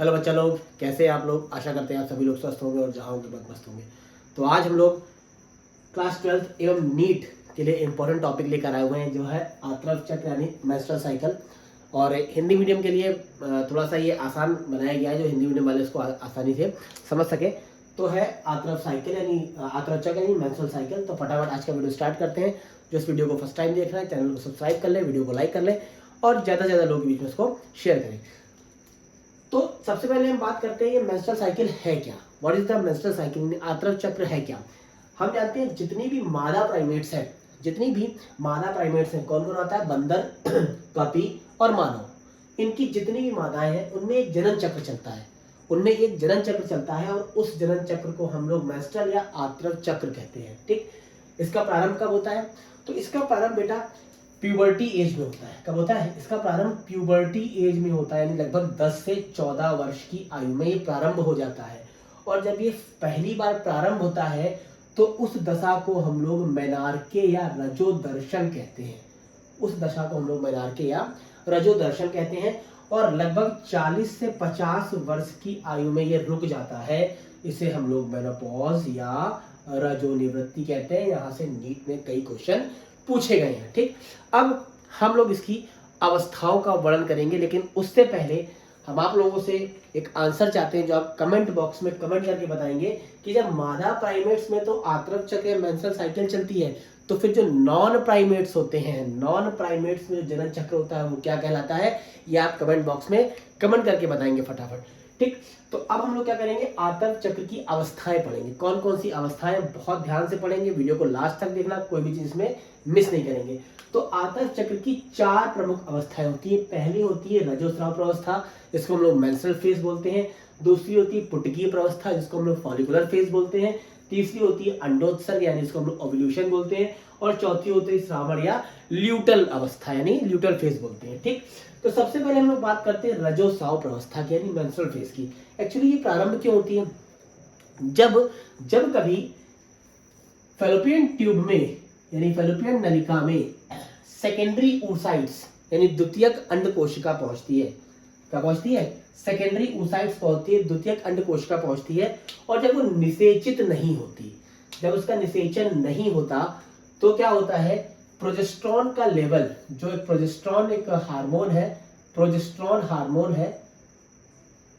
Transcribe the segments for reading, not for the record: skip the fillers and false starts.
Hello बच्चा लोग, कैसे हैं आप लोग। आशा करते हैं आप सभी लोग स्वस्थ होंगे और जहाँ होंगे बहुत मस्त होंगे। तो आज हम लोग क्लास 12 एवं नीट के लिए इम्पोर्टेंट टॉपिक लेकर आए हुए हैं, जो है आत्रव चक्र यानी मेंस्ट्रुअल साइकिल। और हिंदी मीडियम के लिए थोड़ा सा ये आसान बनाया गया है, जो हिंदी मीडियम वाले इसको आसानी से समझ सके। तो है आत्रव साइकिल यानी आत्रव चक्र यानी मेंस्ट्रुअल साइकिल। तो फटाफट आज का वीडियो स्टार्ट करते हैं। जो इस वीडियो को फर्स्ट टाइम देख रहे हैं, चैनल को सब्सक्राइब कर ले, वीडियो को लाइक कर ले और ज़्यादा से ज़्यादा लोगों के बीच में इसको शेयर करें। तो सबसे पहले हम बात करते हैं ये मेंस्ट्रुअल साइकिल है क्या। What is the menstrual cycle, आत्रव चक्र है क्या। हम जानते हैं जितनी भी मादा प्राइमेट्स हैं, कौन कौन आता है, बंदर, कपी और मानव। इनकी जितनी भी मादाएं हैं उनमें एक जनन चक्र चलता है, और उस जनन चक्र को हम लोग मेंस्ट्रुअल या आत्रव चक्र कहते हैं। ठीक, इसका प्रारंभ कब होता है? तो इसका प्रारंभ बेटा प्यूबर्टी एज में होता है। कब होता है इसका प्रारंभ? प्यूबर्टी एज में होता है, यानी लगभग 10 से 14 वर्ष की आयु में ये प्रारंभ हो जाता है। और जब ये पहली बार प्रारंभ होता है तो उस दशा को हम लोग मेनार्के या रजोदर्शन कहते हैं। और लगभग 40 से 50 वर्ष की आयु में ये रुक जाता है। इसे हम लोग मेनोपॉज या रजोनिवृत्ति कहते हैं। यहाँ से नीट में कई क्वेश्चन पूछे गए हैं। ठीक, अब हम लोग इसकी अवस्थाओं का वर्णन करेंगे, लेकिन उससे पहले हम आप लोगों से एक आंसर चाहते हैं, जो आप कमेंट बॉक्स में कमेंट करके बताएंगे कि जब मादा प्राइमेट्स में तो आत्रव चक्र मेंस्ट्रुअल साइकिल चलती है, तो फिर जो नॉन प्राइमेट्स होते हैं, नॉन प्राइमेट्स में जो जनन चक्र होता है वो क्या कहलाता है, ये आप कमेंट बॉक्स में कमेंट करके बताएंगे फटाफट। ठीक, तो अब हम लोग क्या करेंगे, आत्रव चक्र की अवस्थाएं पढ़ेंगे। कौन कौन सी अवस्थाएं, बहुत ध्यान से पढ़ेंगे, वीडियो को लास्ट तक देखना, कोई भी चीज में मिस नहीं करेंगे। तो आत्रव चक्र की 4 प्रमुख अवस्थाएं होती है। पहली होती है रजोस्राव प्रावस्था, जिसको हम लोग मेंस्ट्रुअल फेज बोलते हैं। दूसरी होती है पुटकीय प्रावस्था, जिसको हम लोग फॉलिकुलर फेज बोलते हैं। तीसरी होती है अंडोत्सर्ग, यानी इसको हम लोग ओव्यूलेशन बोलते हैं। और चौथी होती है श्रावण या ल्यूटल अवस्था, यानी ल्यूटल फेज बोलते हैं। ठीक, तो सबसे पहले हम लोग बात करते हैं रजोस्राव प्रावस्था की, यानी मेंस्ट्रुअल फेज की। एक्चुअली ये प्रारंभ क्यों होती है? जब कभी फैलोपियन ट्यूब में यानी फैलोपियन नलिका में सेकेंडरी oocytes यानी द्वितीयक अंड कोशिका पहुंचती है। क्या पहुंचती है? सेकेंडरी oocytes पहुंचती है, द्वितीयक अंड कोशिका पहुंचती है। और जब वो निषेचित नहीं होती, जब उसका निषेचन नहीं होता, तो क्या होता है, प्रोजेस्टेरॉन का लेवल, जो एक प्रोजेस्टेरॉन एक हार्मोन है,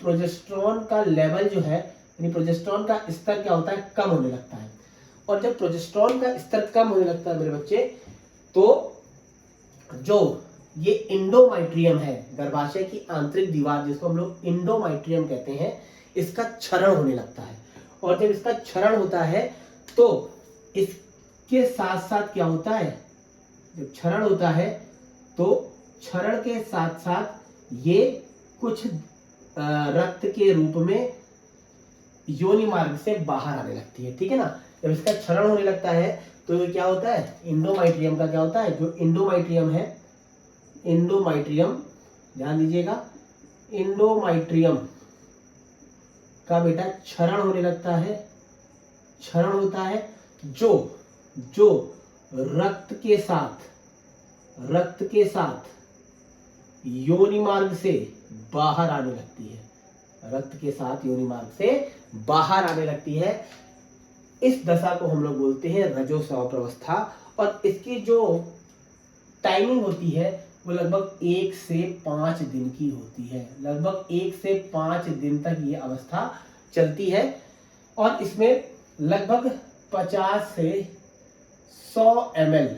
प्रोजेस्टेरॉन का लेवल जो है, यानी प्रोजेस्टेरॉन का स्तर क्या होता है, कम होने लगता है। और जब प्रोजेस्टेरॉन का स्तर कम होने लगता है मेरे बच्चे, तो जो ये इंडोमाइट्रियम है, गर्भाशय की आंतरिक दीवार, जिसको हम लोग इंडोमाइट्रियम कहते हैं, इसका क्षरण होने लगता है। और जब इसका क्षरण होता है तो इसके साथ साथ क्या होता है, जब क्षरण होता है तो क्षरण के साथ साथ ये कुछ रक्त के रूप में योनि मार्ग से बाहर आने लगती है। ठीक है ना, जब इसका क्षरण होने लगता है तो ये क्या होता है, इंडोमाइट्रियम का क्या होता है, जो इंडोमाइट्रियम है, इंडोमाइट्रियम ध्यान दीजिएगा, इंडोमाइट्रियम का बेटा क्षरण होने लगता है। क्षरण होता है जो रक्त के साथ योनि मार्ग से बाहर आने लगती है, रक्त के साथ योनि मार्ग से बाहर आने लगती है। इस दशा को हम लोग बोलते हैं रजोस्राव प्रावस्था। और इसकी जो टाइमिंग होती है वो लगभग 1 से 5 दिन की होती है। लगभग 1 से 5 दिन तक ये अवस्था चलती है। और इसमें लगभग 50 से 100 ml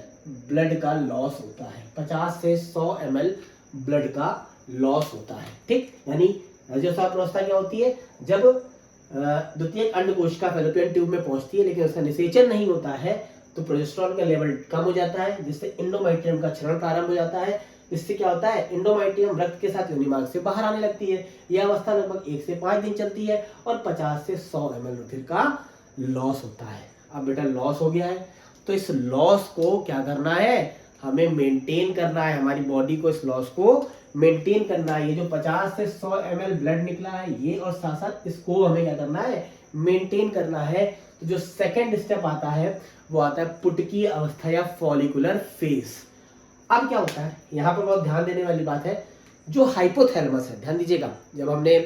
ब्लड का लॉस होता है। 50 से 100 ml ब्लड का लॉस होता है। ठीक, यानी रजोस्राव प्रावस्था क्या होती है, जब द्वितीयक अंड कोशिका फैलोपियन ट्यूब में पहुंचती है, लेकिन उसका निषेचन नहीं होता है, तो प्रोजेस्टेरॉन का लेवल कम हो जाता है, जिससे इंडोमाइट्रियम का क्षरण प्रारंभ हो जाता है। इससे क्या होता है, इंडोमाइट्रियम रक्त के साथ योनि मार्ग से बाहर आने लगती है। यह अवस्था लगभग 1 से 5 दिन चलती है और 50 से 100 ml रुधिर का लॉस होता है। अब बेटा लॉस हो गया है, तो इस लॉस को क्या करना है, हमें मेंटेन करना है। हमारी बॉडी को इस लॉस को मेंटेन करना है। ये जो 50 से 100 ml ब्लड निकला है, ये और साथ साथ इसको हमें क्या करना है, मेंटेन करना है। तो जो सेकंड स्टेप आता है वो आता है पुटकीय अवस्था या फॉलिकुलर फेज। अब क्या होता है, यहाँ पर बहुत ध्यान देने वाली बात है, जो हाइपोथैलेमस है, ध्यान दीजिएगा, जब हमने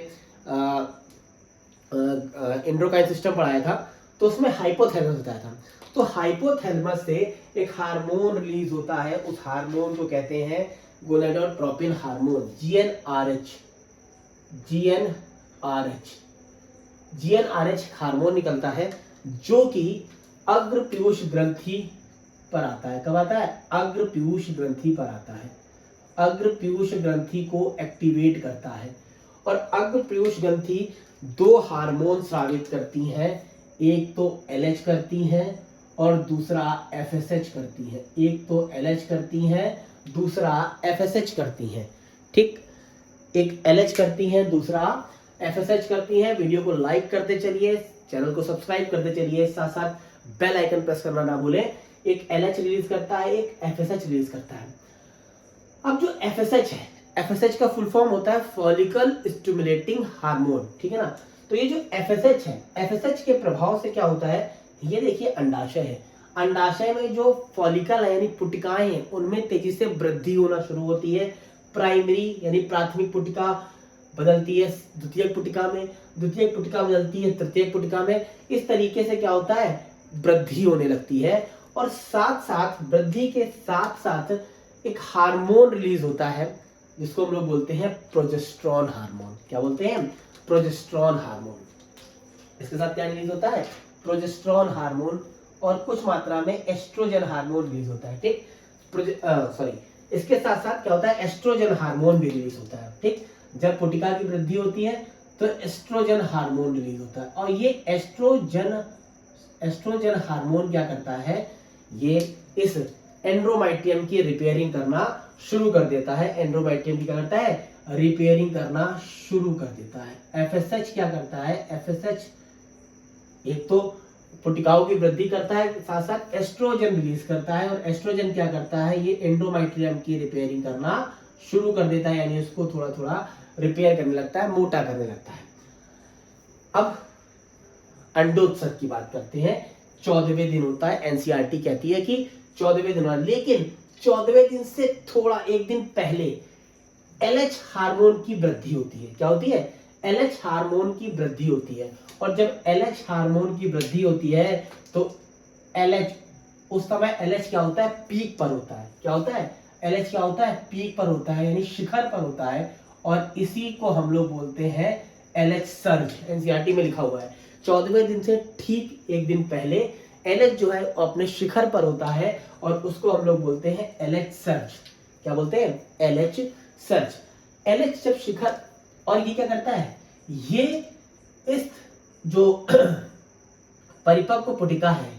एंडोक्राइन सिस्टम पढ़ाया था, तो उसमें हाइपोथैलेमस बताया था। तो हाइपोथैलेमस से एक हार्मोन रिलीज होता है, उस हार्मोन को कहते हैं gonadotropin hormone, GnRH. GnRH hormone निकलता है जो कि अग्र पीयूष ग्रंथि पर आता है। कब आता है? अग्र पीयूष ग्रंथि पर आता है। अग्र पीयूष ग्रंथि को एक्टिवेट करता है। और अग्र पीयूष ग्रंथि दो हार्मोन स्रावित करती हैं, एक तो एलएच करती हैं और दूसरा एफएसएच करती है। एक तो एलएच करती हैं, दूसरा एफएसएच करती हैं। ठीक, एक एलएच करती हैं, दूसरा एफएसएच करती हैं। वीडियो को लाइक करते चलिए, चैनल को सब्सक्राइब करते चलिए, साथ साथ बेल आइकन प्रेस करना ना भूलें। एक एलएच रिलीज करता है, एक एफएसएच रिलीज करता है। अब जो एफएसएच है, एफएसएच का फुल फॉर्म होता है फॉलिकल स्टिमुलेटिंग हार्मोन, ठीक है ना। तो ये जो एफएसएच है, एफएसएच के प्रभाव से क्या होता है, ये देखिए अंडाशय है, अंडाशय में जो फॉलिकल है यानी पुटिकाएं हैं, उनमें तेजी से वृद्धि होना शुरू होती है। प्राइमरी यानी प्राथमिक पुटिका बदलती है द्वितीयक पुटिका में, द्वितीयक पुटिका बदलती है तृतीयक पुटिका में। इस तरीके से क्या होता है, वृद्धि होने लगती है। और साथ साथ वृद्धि के साथ साथ एक हार्मोन रिलीज होता है जिसको हम लोग बोलते हैं प्रोजेस्टेरॉन हार्मोन। क्या बोलते हैं? Progesterone hormone. इसके साथ क्या रिलीज होता है? Progesterone hormone. और कुछ मात्रा में एस्ट्रोजन हार्मोन रिलीज होता है। ठीक, इसके साथ साथ क्या होता है, एस्ट्रोजन हार्मोन भी रिलीज होता है। ठीक, जब पुटिका की वृद्धि होती है तो एस्ट्रोजन हार्मोन रिलीज होता है। और ये एस्ट्रोजन हार्मोन क्या करता है, ये इस एंड्रोमाइटियम की रिपेयरिंग करना शुरू कर देता है। एंड्रोमाइटियम की क्या करता है, रिपेयरिंग करना शुरू कर देता है। एफएसएच क्या करता है, एफएसएच एक तो पुटिकाओं की वृद्धि करता है, साथ साथ एस्ट्रोजन रिलीज करता है। और एस्ट्रोजन क्या करता है, ये एंडोमेट्रियम की रिपेयरिंग करना शुरू कर देता है, यानी उसको थोड़ा थोड़ा रिपेयर करने लगता है, मोटा करने लगता है। अब अंडोत्सर्ग की बात करते हैं। 14वें दिन होता है, एनसीईआरटी कहती है कि 14वें दिन, लेकिन 14वें दिन से थोड़ा एक दिन पहले एलएच हार्मोन की वृद्धि होती है। क्या होती है? एलएच हार्मोन की वृद्धि होती है। और जब एलएच हार्मोन की वृद्धि होती है तो एलएच, उस समय एलएच क्या होता है, पीक पर होता है। क्या होता है? एलएच क्या होता है, पीक पर होता है, यानी शिखर पर होता है। और इसी को हम लोग बोलते हैं एलएच सर्ज। एनसीईआरटी में लिखा हुआ है 14वें दिन से ठीक एक दिन पहले एलएच जो है अपने शिखर पर होता है और उसको हम लोग बोलते हैं एलएच सर्ज। क्या बोलते हैं? LH surge. एलएच जब शिखर, और ये क्या करता है, ये इस जो परिपक्व पुटिका है,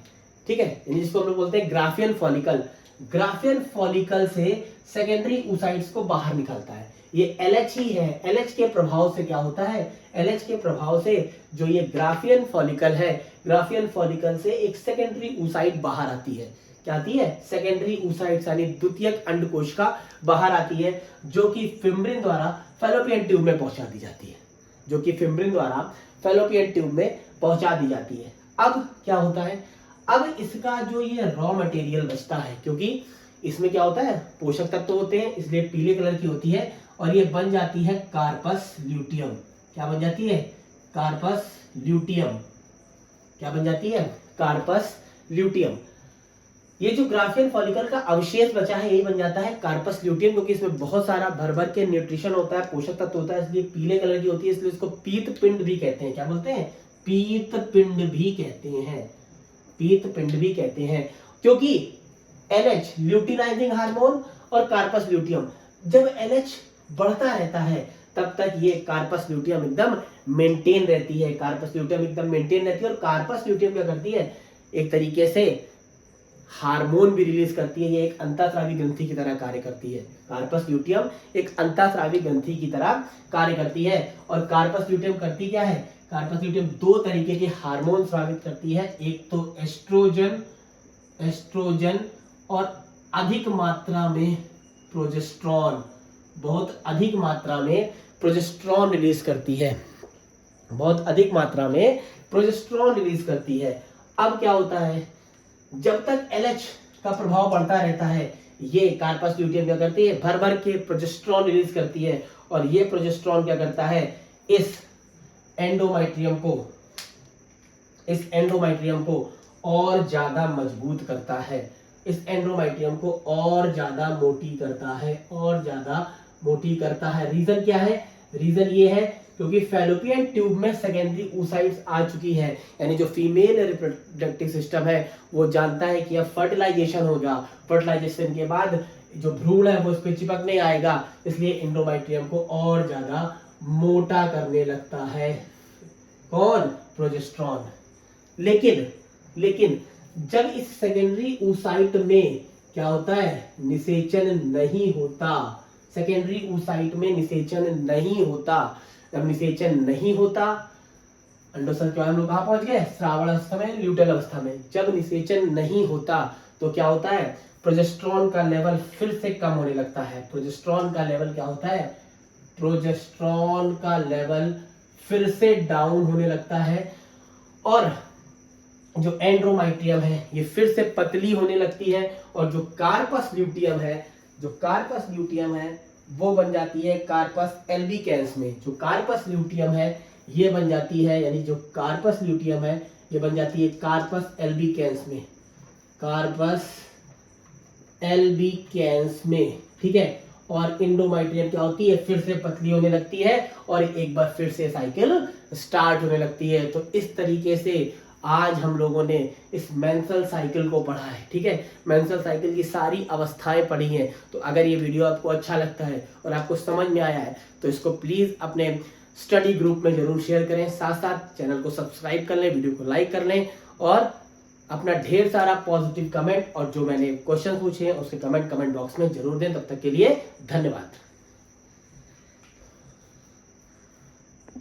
ठीक है, जिसको हम लोग बोलते हैं ग्राफियन फॉलिकल, ग्राफियन फॉलिकल से सेकेंडरी oocytes को बाहर निकालता है। ये एलएच ही है। एलएच के प्रभाव से क्या होता है, एलएच के प्रभाव से जो ये ग्राफियन फॉलिकल है, ग्राफियन फॉलिकल से एक सेकेंडरी oocyte बाहर आती है। क्या आती है? सेकेंडरी oocytes यानी द्वितीयक अंडकोशिका बाहर आती है, जो कि फिम्ब्रिन द्वारा फैलोपियन ट्यूब में पहुंचा दी जाती है, जो कि फिम्ब्रिन द्वारा फैलोपियन ट्यूब में पहुंचा दी जाती है। अब क्या होता है, अब इसका जो ये रॉ मटेरियल बचता है, क्योंकि इसमें क्या होता है, पोषक तत्व होते हैं, इसलिए पीले कलर की होती है, और ये बन जाती है कार्पस ल्यूटियम। क्या बन जाती है? Corpus luteum. क्या बन जाती है? Corpus luteum. ये जो ग्राफियन फॉलिकल का अवशेष बचा है, यही बन जाता है कार्पस ल्यूटियम, क्योंकि इसमें बहुत सारा भर भर के न्यूट्रिशन होता है, पोषक तत्व होता है, इसलिए पीले कलर की होती है, इसलिए इसको पीत पिंड भी कहते हैं। क्या बोलते हैं? पीत पिंड भी कहते हैं, पीत पिंड भी कहते हैं, क्योंकि एलएच ल्यूटिनाइजिंग हार्मोन और कार्पस ल्यूटियम, जब एलएच बढ़ता रहता है तब तक ये कार्पस ल्यूटियम एकदम मेंटेन रहती है, कार्पस ल्यूटियम एकदम मेंटेन रहती है। और कार्पस ल्यूटियम क्या करती है, एक तरीके से हार्मोन भी रिलीज करती है, ये एक अंतःस्रावी ग्रंथि की तरह कार्य करती है। कार्पस ल्यूटियम एक अंतःस्रावी ग्रंथि की तरह कार्य करती है। और कार्पस ल्यूटियम करती क्या है, कार्पस ल्यूटियम दो तरीके के हार्मोन स्रावित करती है, एक तो एस्ट्रोजन और अधिक मात्रा में प्रोजेस्टेरॉन, बहुत अधिक मात्रा में प्रोजेस्टेरॉन रिलीज करती है, बहुत अधिक मात्रा में प्रोजेस्टेरॉन रिलीज करती है। अब क्या होता है, जब तक एलएच का प्रभाव बढ़ता रहता है, ये कार्पस ल्यूटियम क्या करती है, भर भर के प्रोजेस्टेरॉन रिलीज करती है। और ये प्रोजेस्टेरॉन क्या करता है, इस एंडोमेट्रियम को और ज्यादा मजबूत करता है, इस एंडोमेट्रियम को और ज्यादा मोटी करता है। रीजन क्या है? रीजन ये है क्योंकि फैलोपियन ट्यूब में सेकेंडरी oocytes आ चुकी है, यानी जो फीमेल रिप्रोडक्टिव सिस्टम है वो जानता है कि अब फर्टिलाइजेशन होगा, फर्टिलाइजेशन के बाद जो भ्रूण है वो उस पर चिपकने आएगा, इसलिए एंडोमेट्रियम को और ज्यादा मोटा करने लगता है। कौन? प्रोजेस्टेरॉन। लेकिन जब इस सेकेंडरी oocyte में क्या होता है? निषेचन नहीं होता। सेकेंडरी oocyte में निषेचन नहीं होता। जब निषेचन नहीं होता, अंडोत्सर्ग के बाद हम लोग कहां पहुंच गए? श्रावण अवस्था में, ल्यूटेल अवस्था में। जब निषेचन नहीं होता तो क्या होता है? प्रोजेस्टेरॉन का लेवल फिर से कम होने लगता है। प्रोजेस्टेरॉन का लेवल क्या होता है? प्रोजेस्टेरॉन का लेवल फिर से डाउन होने लगता है और जो एंडोमेट्रियम है ये फिर से पतली होने लगती है और जो कार्पस ल्यूटियम है वो बन जाती है कार्पस एल्बिकेंस में। जो कार्पस ल्यूटियम है ये बन जाती है, यानी जो कार्पस ल्यूटियम है ये बन जाती है कार्पस एल्बिकेंस में, कार्पस एल्बिकेंस में, ठीक है। और एंडोमेट्रियम क्या होती है? फिर से पतली होने लगती है और एक बार फिर से साइकिल स्टार्ट होने लगती है। तो इस तरीके से आज हम लोगों ने इस मेंस्ट्रुअल साइकिल को पढ़ा है, ठीक है। मेंस्ट्रुअल साइकिल की सारी अवस्थाएं पढ़ी हैं। तो अगर ये वीडियो आपको अच्छा लगता है और आपको समझ में आया है तो इसको प्लीज अपने स्टडी ग्रुप में जरूर शेयर करें, साथ साथ चैनल को सब्सक्राइब कर लें, वीडियो को लाइक कर लें और अपना ढेर सारा पॉजिटिव कमेंट और जो मैंने क्वेश्चन पूछे हैं उसके कमेंट बॉक्स में जरूर दें। तब तक के लिए धन्यवाद।